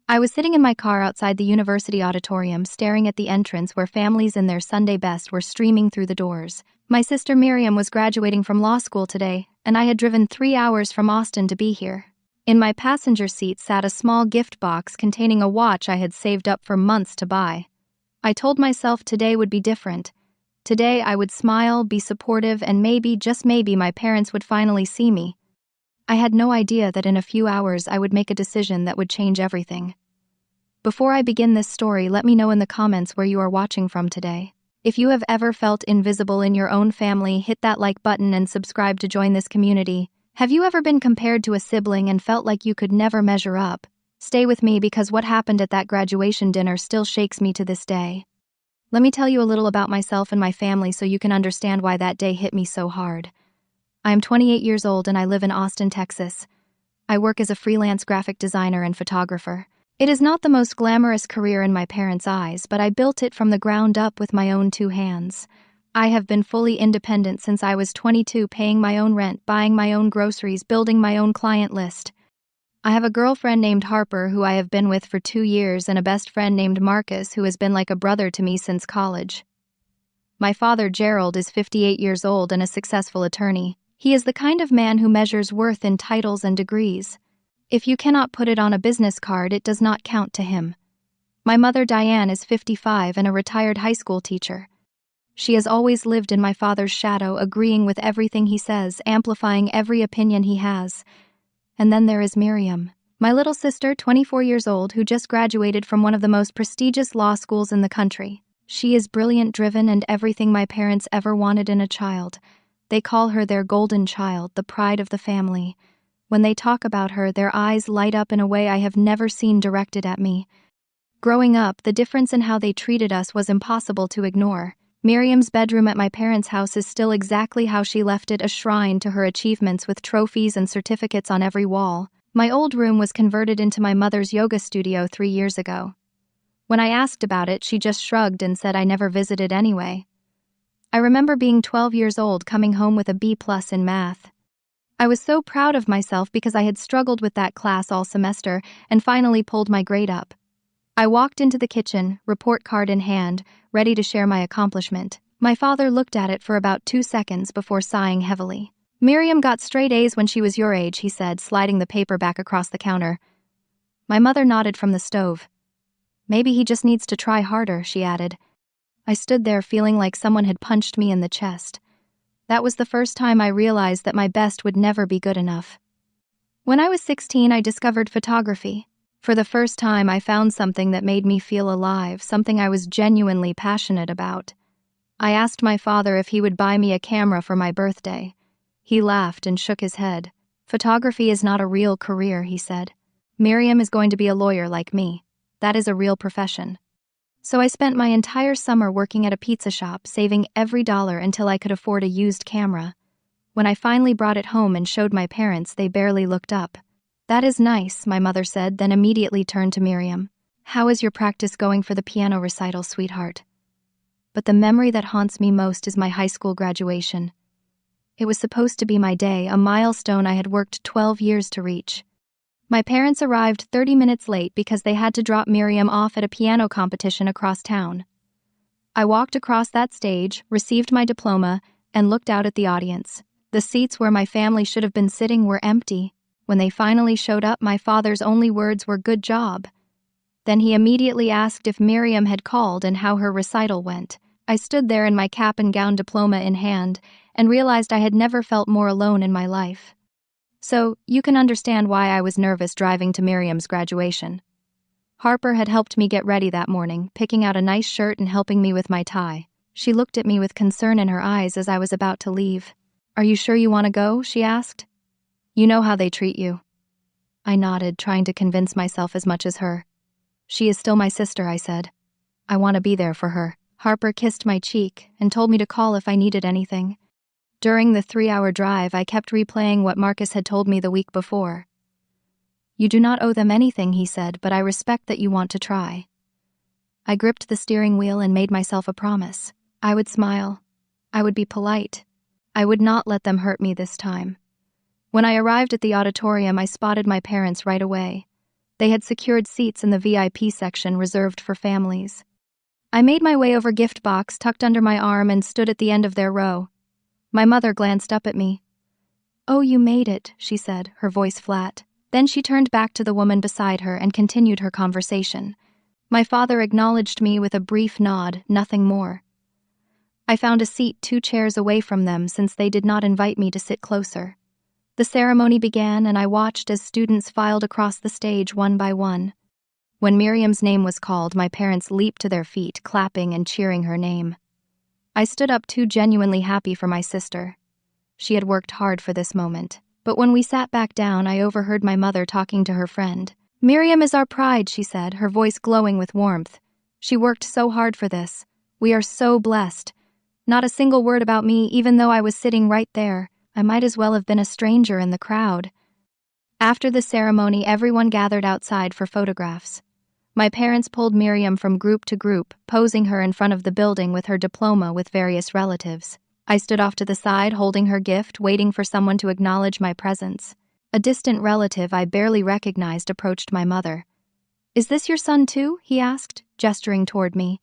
I was sitting in my car outside the university auditorium, staring at the entrance where families in their Sunday best were streaming through the doors. My sister Miriam was graduating from law school today, and I had driven 3 hours from Austin to be here. In my passenger seat sat a small gift box containing a watch I had saved up for months to buy. I told myself today would be different. Today I would smile, be supportive, and maybe, just maybe, my parents would finally see me. I had no idea that in a few hours I would make a decision that would change everything. Before I begin this story, let me know in the comments where you are watching from today. If you have ever felt invisible in your own family, hit that like button and subscribe to join this community. Have you ever been compared to a sibling and felt like you could never measure up? Stay with me because what happened at that graduation dinner still shakes me to this day. Let me tell you a little about myself and my family so you can understand why that day hit me so hard. I am 28 years old and I live in Austin, Texas. I work as a freelance graphic designer and photographer. It is not the most glamorous career in my parents' eyes, but I built it from the ground up with my own 2 hands. I have been fully independent since I was 22, paying my own rent, buying my own groceries, building my own client list. I have a girlfriend named Harper who I have been with for 2 years and a best friend named Marcus who has been like a brother to me since college. My father, Gerald, is 58 years old and a successful attorney. He is the kind of man who measures worth in titles and degrees. If you cannot put it on a business card, it does not count to him. My mother, Diane, is 55 and a retired high school teacher. She has always lived in my father's shadow, agreeing with everything he says, amplifying every opinion he has. And then there is Miriam, my little sister, 24 years old, who just graduated from one of the most prestigious law schools in the country. She is brilliant, driven, and everything my parents ever wanted in a child. They call her their golden child, the pride of the family. When they talk about her, their eyes light up in a way I have never seen directed at me. Growing up, the difference in how they treated us was impossible to ignore. Miriam's bedroom at my parents' house is still exactly how she left it, a shrine to her achievements with trophies and certificates on every wall. My old room was converted into my mother's yoga studio 3 years ago. When I asked about it, she just shrugged and said I never visited anyway. I remember being 12 years old, coming home with a B+ in math. I was so proud of myself because I had struggled with that class all semester and finally pulled my grade up. I walked into the kitchen, report card in hand, ready to share my accomplishment. My father looked at it for about 2 seconds before sighing heavily. "Miriam got straight A's when she was your age," he said, sliding the paper back across the counter. My mother nodded from the stove. "Maybe he just needs to try harder," she added. I stood there feeling like someone had punched me in the chest. That was the first time I realized that my best would never be good enough. When I was 16, I discovered photography. For the first time, I found something that made me feel alive, something I was genuinely passionate about. I asked my father if he would buy me a camera for my birthday. He laughed and shook his head. "Photography is not a real career," he said. "Miriam is going to be a lawyer like me. That is a real profession." So I spent my entire summer working at a pizza shop, saving every dollar until I could afford a used camera. When I finally brought it home and showed my parents, they barely looked up. "That is nice," my mother said, then immediately turned to Miriam. "How is your practice going for the piano recital, sweetheart?" But the memory that haunts me most is my high school graduation. It was supposed to be my day, a milestone I had worked 12 years to reach. My parents arrived 30 minutes late because they had to drop Miriam off at a piano competition across town. I walked across that stage, received my diploma, and looked out at the audience. The seats where my family should have been sitting were empty. When they finally showed up, my father's only words were, "Good job." Then he immediately asked if Miriam had called and how her recital went. I stood there in my cap and gown, diploma in hand, and realized I had never felt more alone in my life. So, you can understand why I was nervous driving to Miriam's graduation. Harper had helped me get ready that morning, picking out a nice shirt and helping me with my tie. She looked at me with concern in her eyes as I was about to leave. "Are you sure you want to go?" she asked. "You know how they treat you." I nodded, trying to convince myself as much as her. "She is still my sister," I said. "I want to be there for her." Harper kissed my cheek and told me to call if I needed anything. During the 3-hour drive, I kept replaying what Marcus had told me the week before. "You do not owe them anything," he said, "but I respect that you want to try." I gripped the steering wheel and made myself a promise. I would smile. I would be polite. I would not let them hurt me this time. When I arrived at the auditorium, I spotted my parents right away. They had secured seats in the VIP section reserved for families. I made my way over gift box tucked under my arm and stood at the end of their row. My mother glanced up at me. "Oh, you made it," she said, her voice flat. Then she turned back to the woman beside her and continued her conversation. My father acknowledged me with a brief nod, nothing more. I found a seat 2 chairs away from them since they did not invite me to sit closer. The ceremony began and I watched as students filed across the stage one by one. When Miriam's name was called, my parents leaped to their feet, clapping and cheering her name. I stood up too genuinely happy for my sister. She had worked hard for this moment. But when we sat back down, I overheard my mother talking to her friend. "Miriam is our pride," she said, her voice glowing with warmth. "She worked so hard for this. We are so blessed." Not a single word about me, even though I was sitting right there. I might as well have been a stranger in the crowd. After the ceremony, everyone gathered outside for photographs. My parents pulled Miriam from group to group, posing her in front of the building with her diploma with various relatives. I stood off to the side, holding her gift, waiting for someone to acknowledge my presence. A distant relative I barely recognized approached my mother. "Is this your son too?" he asked, gesturing toward me.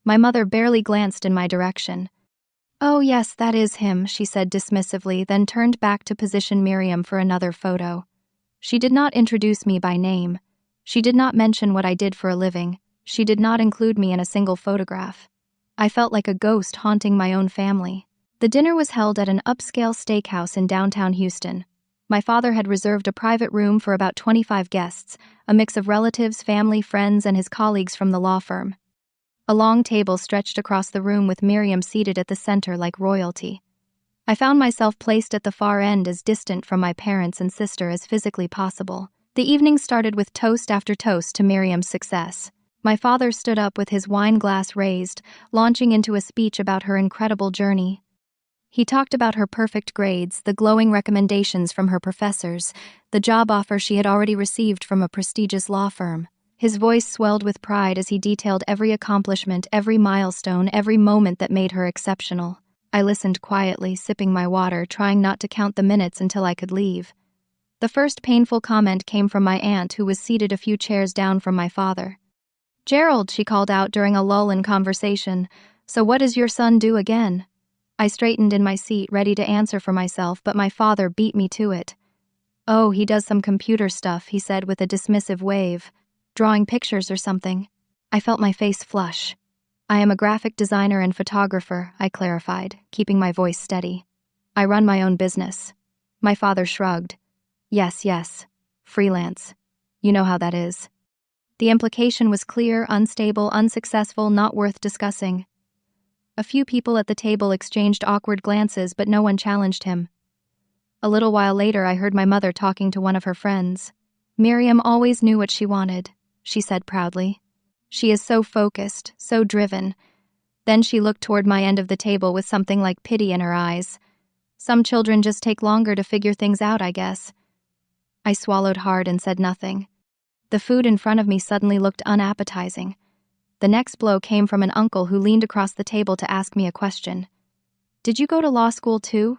My mother barely glanced in my direction. "Oh yes, that is him," she said dismissively, then turned back to position Miriam for another photo. She did not introduce me by name. She did not mention what I did for a living. She did not include me in a single photograph. I felt like a ghost haunting my own family. The dinner was held at an upscale steakhouse in downtown Houston. My father had reserved a private room for about 25 guests, a mix of relatives, family, friends, and his colleagues from the law firm. A long table stretched across the room with Miriam seated at the center like royalty. I found myself placed at the far end, as distant from my parents and sister as physically possible. The evening started with toast after toast to Miriam's success. My father stood up with his wine glass raised, launching into a speech about her incredible journey. He talked about her perfect grades, the glowing recommendations from her professors, the job offer she had already received from a prestigious law firm. His voice swelled with pride as he detailed every accomplishment, every milestone, every moment that made her exceptional. I listened quietly, sipping my water, trying not to count the minutes until I could leave. The first painful comment came from my aunt, who was seated a few chairs down from my father. "Gerald," she called out during a lull in conversation, "so what does your son do again?" I straightened in my seat, ready to answer for myself, but my father beat me to it. "Oh, he does some computer stuff," he said with a dismissive wave. "Drawing pictures or something." I felt my face flush. "I am a graphic designer and photographer," I clarified, keeping my voice steady. "I run my own business." My father shrugged. Yes. Freelance. You know how that is." The implication was clear: unstable, unsuccessful, not worth discussing. A few people at the table exchanged awkward glances, but no one challenged him. A little while later, I heard my mother talking to one of her friends. "Miriam always knew what she wanted," she said proudly. "She is so focused, so driven." Then she looked toward my end of the table with something like pity in her eyes. "Some children just take longer to figure things out, I guess." I swallowed hard and said nothing. The food in front of me suddenly looked unappetizing. The next blow came from an uncle who leaned across the table to ask me a question. "Did you go to law school too?"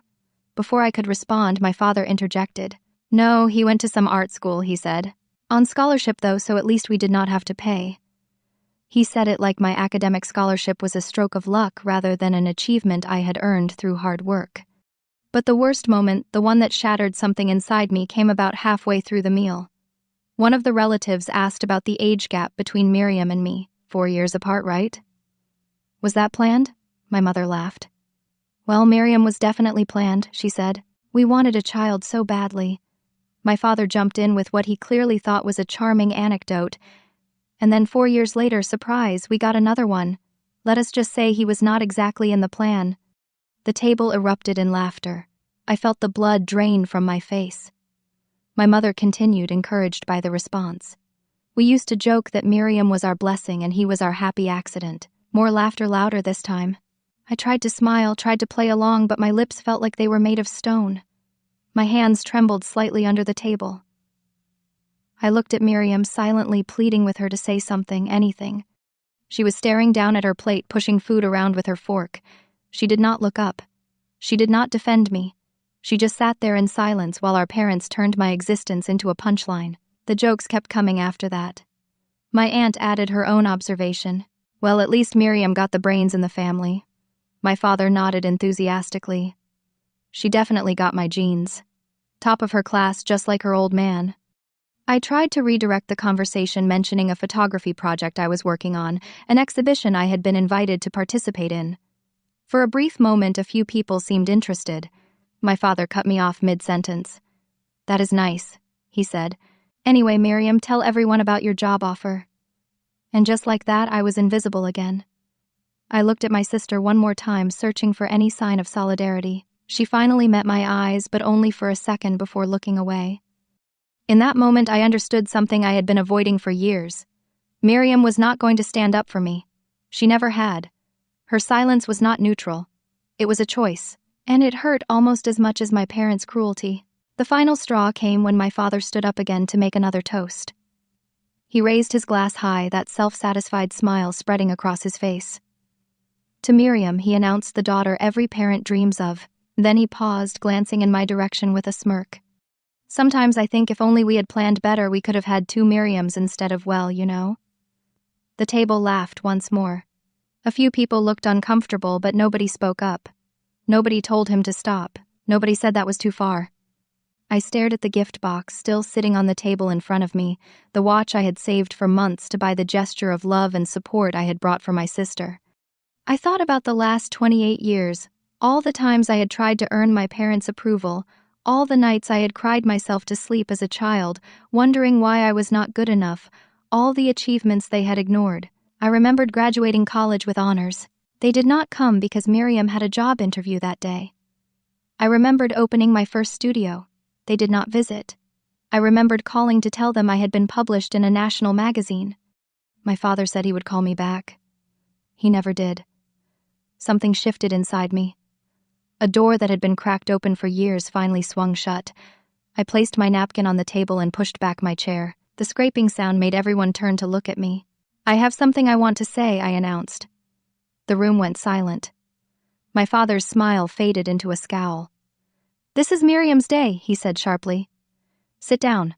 Before I could respond, my father interjected. "No, he went to some art school," he said. "On scholarship though, so at least we did not have to pay." He said it like my academic scholarship was a stroke of luck rather than an achievement I had earned through hard work. But the worst moment, the one that shattered something inside me, came about halfway through the meal. One of the relatives asked about the age gap between Miriam and me. 4 years apart, right? "Was that planned?" My mother laughed. "Well, Miriam was definitely planned," she said. "We wanted a child so badly." My father jumped in with what he clearly thought was a charming anecdote. "And then 4 years later, surprise, we got another one. Let us just say he was not exactly in the plan." The table erupted in laughter. I felt the blood drain from my face. My mother continued, encouraged by the response. "We used to joke that Miriam was our blessing and he was our happy accident." More laughter, louder this time. I tried to smile, tried to play along, but my lips felt like they were made of stone. My hands trembled slightly under the table. I looked at Miriam, silently pleading with her to say something, anything. She was staring down at her plate, pushing food around with her fork. She did not look up. She did not defend me. She just sat there in silence while our parents turned my existence into a punchline. The jokes kept coming after that. My aunt added her own observation. Well, at least Miriam got the brains in the family. My father nodded enthusiastically. She definitely got my genes. Top of her class, just like her old man. I tried to redirect the conversation, mentioning a photography project I was working on, an exhibition I had been invited to participate in. For a brief moment, a few people seemed interested. My father cut me off mid-sentence. "That is nice," he said. "Anyway, Miriam, tell everyone about your job offer." And just like that, I was invisible again. I looked at my sister one more time, searching for any sign of solidarity. She finally met my eyes, but only for a second before looking away. In that moment, I understood something I had been avoiding for years. Miriam was not going to stand up for me. She never had. Her silence was not neutral. It was a choice, and it hurt almost as much as my parents' cruelty. The final straw came when my father stood up again to make another toast. He raised his glass high, that self-satisfied smile spreading across his face. To Miriam, he announced, the daughter every parent dreams of. Then he paused, glancing in my direction with a smirk. "Sometimes I think if only we had planned better, we could have had two Miriams instead of, well, you know." The table laughed once more. A few people looked uncomfortable, but nobody spoke up. Nobody told him to stop. Nobody said that was too far. I stared at the gift box, still sitting on the table in front of me, the watch I had saved for months to buy the gesture of love and support I had brought for my sister. I thought about the last 28 years, all the times I had tried to earn my parents' approval, all the nights I had cried myself to sleep as a child, wondering why I was not good enough, all the achievements they had ignored. I remembered graduating college with honors. They did not come because Miriam had a job interview that day. I remembered opening my first studio. They did not visit. I remembered calling to tell them I had been published in a national magazine. My father said he would call me back. He never did. Something shifted inside me. A door that had been cracked open for years finally swung shut. I placed my napkin on the table and pushed back my chair. The scraping sound made everyone turn to look at me. "I have something I want to say," I announced. The room went silent. My father's smile faded into a scowl. "This is Miriam's day," he said sharply. "Sit down."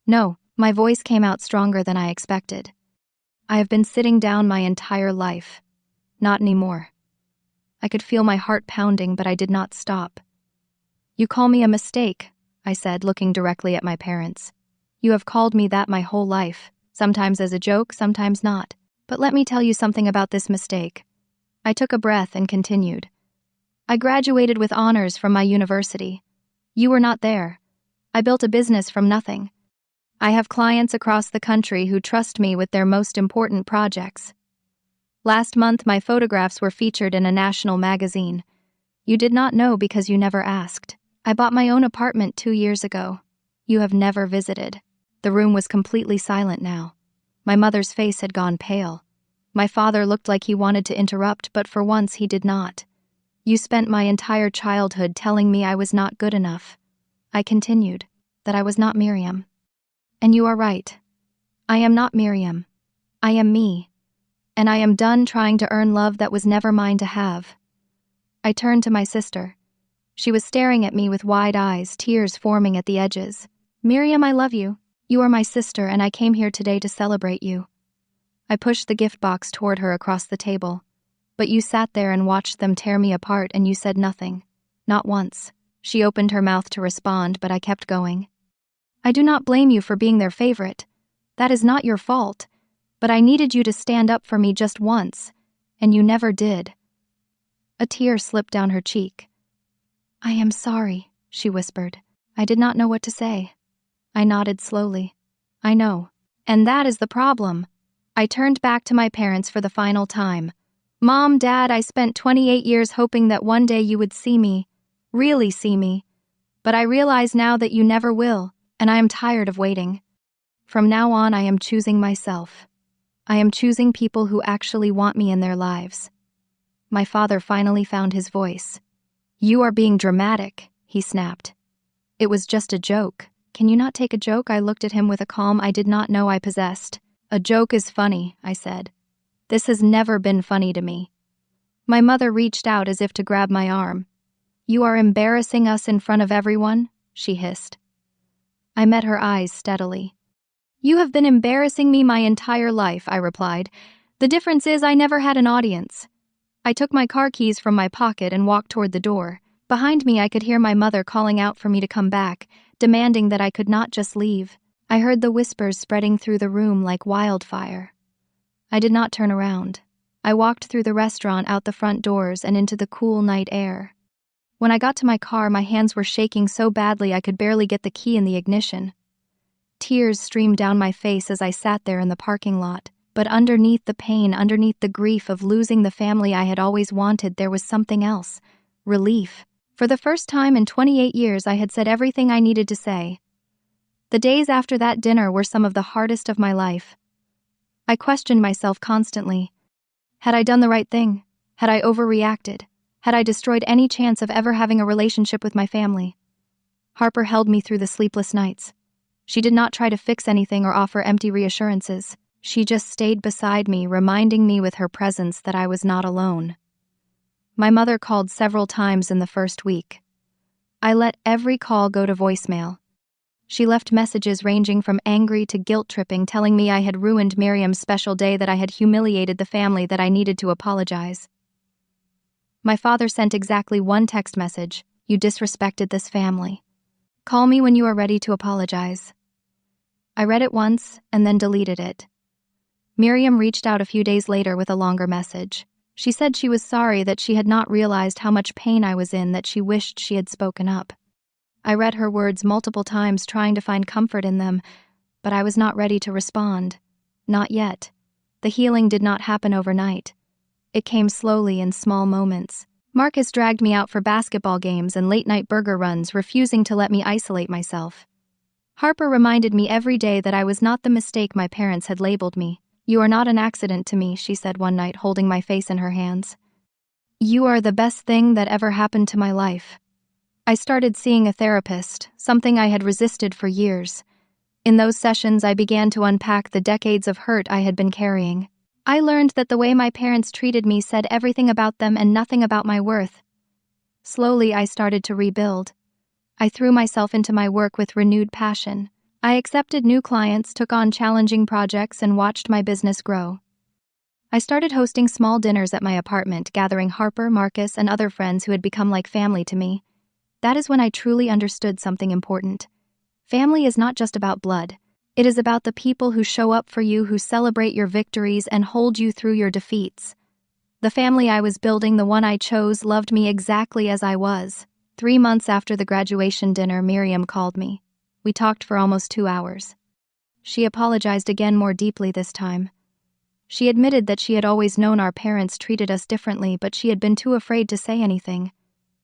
"No," my voice came out stronger than I expected. "I have been sitting down my entire life. Not anymore." I could feel my heart pounding, but I did not stop. "You call me a mistake," I said, looking directly at my parents. "You have called me that my whole life, sometimes as a joke, sometimes not. But let me tell you something about this mistake." I took a breath and continued. "I graduated with honors from my university. You were not there. I built a business from nothing. I have clients across the country who trust me with their most important projects. Last month, my photographs were featured in a national magazine. You did not know because you never asked. I bought my own apartment 2 years ago. You have never visited." The room was completely silent now. My mother's face had gone pale. My father looked like he wanted to interrupt, but for once he did not. "You spent my entire childhood telling me I was not good enough." I continued, "that I was not Miriam. And you are right. I am not Miriam. I am me. And I am done trying to earn love that was never mine to have." I turned to my sister. She was staring at me with wide eyes, tears forming at the edges. "Miriam, I love you. You are my sister, and I came here today to celebrate you." I pushed the gift box toward her across the table. "But you sat there and watched them tear me apart, and you said nothing. Not once." She opened her mouth to respond, but I kept going. "I do not blame you for being their favorite. That is not your fault. But I needed you to stand up for me just once, and you never did." A tear slipped down her cheek. "I am sorry," she whispered. I did not know what to say. I nodded slowly. "I know. And that is the problem." I turned back to my parents for the final time. "Mom, Dad, I spent 28 years hoping that one day you would see me, really see me. But I realize now that you never will, and I am tired of waiting. From now on, I am choosing myself. I am choosing people who actually want me in their lives." My father finally found his voice. "You are being dramatic," he snapped. "It was just a joke. Can you not take a joke?" I looked at him with a calm I did not know I possessed. "A joke is funny," I said. "This has never been funny to me." My mother reached out as if to grab my arm. "You are embarrassing us in front of everyone," she hissed. I met her eyes steadily. "You have been embarrassing me my entire life," I replied. "The difference is I never had an audience." I took my car keys from my pocket and walked toward the door. Behind me, I could hear my mother calling out for me to come back, demanding that I could not just leave. I heard the whispers spreading through the room like wildfire. I did not turn around. I walked through the restaurant, out the front doors, and into the cool night air. When I got to my car, my hands were shaking so badly I could barely get the key in the ignition. Tears streamed down my face as I sat there in the parking lot. But underneath the pain, underneath the grief of losing the family I had always wanted, there was something else. Relief. For the first time in 28 years, I had said everything I needed to say. The days after that dinner were some of the hardest of my life. I questioned myself constantly. Had I done the right thing? Had I overreacted? Had I destroyed any chance of ever having a relationship with my family? Harper held me through the sleepless nights. She did not try to fix anything or offer empty reassurances. She just stayed beside me, reminding me with her presence that I was not alone. My mother called several times in the first week. I let every call go to voicemail. She left messages ranging from angry to guilt-tripping, telling me I had ruined Miriam's special day, that I had humiliated the family, that I needed to apologize. My father sent exactly one text message: "You disrespected this family. Call me when you are ready to apologize." I read it once and then deleted it. Miriam reached out a few days later with a longer message. She said she was sorry, that she had not realized how much pain I was in, that she wished she had spoken up. I read her words multiple times, trying to find comfort in them, but I was not ready to respond. Not yet. The healing did not happen overnight. It came slowly in small moments. Marcus dragged me out for basketball games and late-night burger runs, refusing to let me isolate myself. Harper reminded me every day that I was not the mistake my parents had labeled me. "You are not an accident to me," she said one night, holding my face in her hands. "You are the best thing that ever happened to my life." I started seeing a therapist, something I had resisted for years. In those sessions, I began to unpack the decades of hurt I had been carrying. I learned that the way my parents treated me said everything about them and nothing about my worth. Slowly, I started to rebuild. I threw myself into my work with renewed passion. I accepted new clients, took on challenging projects, and watched my business grow. I started hosting small dinners at my apartment, gathering Harper, Marcus, and other friends who had become like family to me. That is when I truly understood something important. Family is not just about blood. It is about the people who show up for you, who celebrate your victories and hold you through your defeats. The family I was building, the one I chose, loved me exactly as I was. 3 months after the graduation dinner, Miriam called me. We talked for almost 2 hours. She apologized again, more deeply this time. She admitted that she had always known our parents treated us differently, but she had been too afraid to say anything.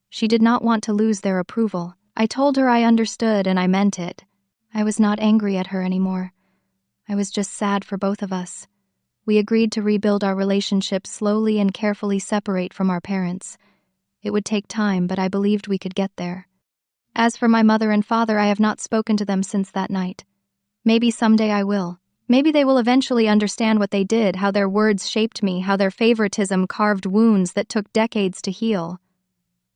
She did not want to lose their approval. I told her I understood, and I meant it. I was not angry at her anymore. I was just sad for both of us. We agreed to rebuild our relationship slowly and carefully, separate from our parents. It would take time, but I believed we could get there. As for my mother and father, I have not spoken to them since that night. Maybe someday I will. Maybe they will eventually understand what they did, how their words shaped me, how their favoritism carved wounds that took decades to heal.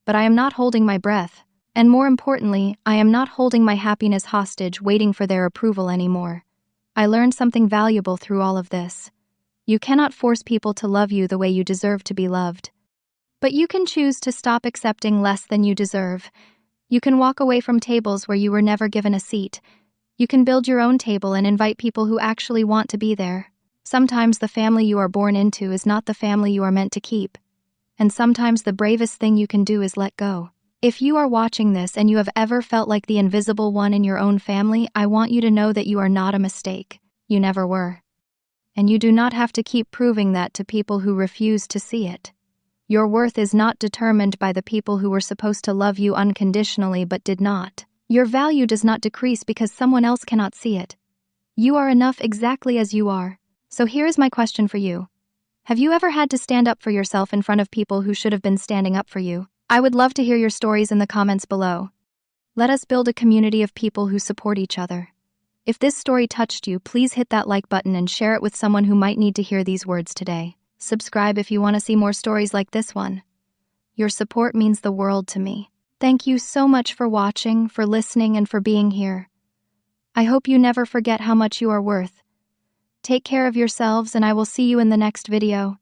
But I am not holding my breath. And more importantly, I am not holding my happiness hostage, waiting for their approval anymore. I learned something valuable through all of this. You cannot force people to love you the way you deserve to be loved. But you can choose to stop accepting less than you deserve. You can walk away from tables where you were never given a seat. You can build your own table and invite people who actually want to be there. Sometimes the family you are born into is not the family you are meant to keep. And sometimes the bravest thing you can do is let go. If you are watching this and you have ever felt like the invisible one in your own family, I want you to know that you are not a mistake. You never were. And you do not have to keep proving that to people who refuse to see it. Your worth is not determined by the people who were supposed to love you unconditionally but did not. Your value does not decrease because someone else cannot see it. You are enough exactly as you are. So here is my question for you. Have you ever had to stand up for yourself in front of people who should have been standing up for you? I would love to hear your stories in the comments below. Let us build a community of people who support each other. If this story touched you, please hit that like button and share it with someone who might need to hear these words today. Subscribe if you want to see more stories like this one. Your support means the world to me. Thank you so much for watching, for listening, and for being here. I hope you never forget how much you are worth. Take care of yourselves and I will see you in the next video.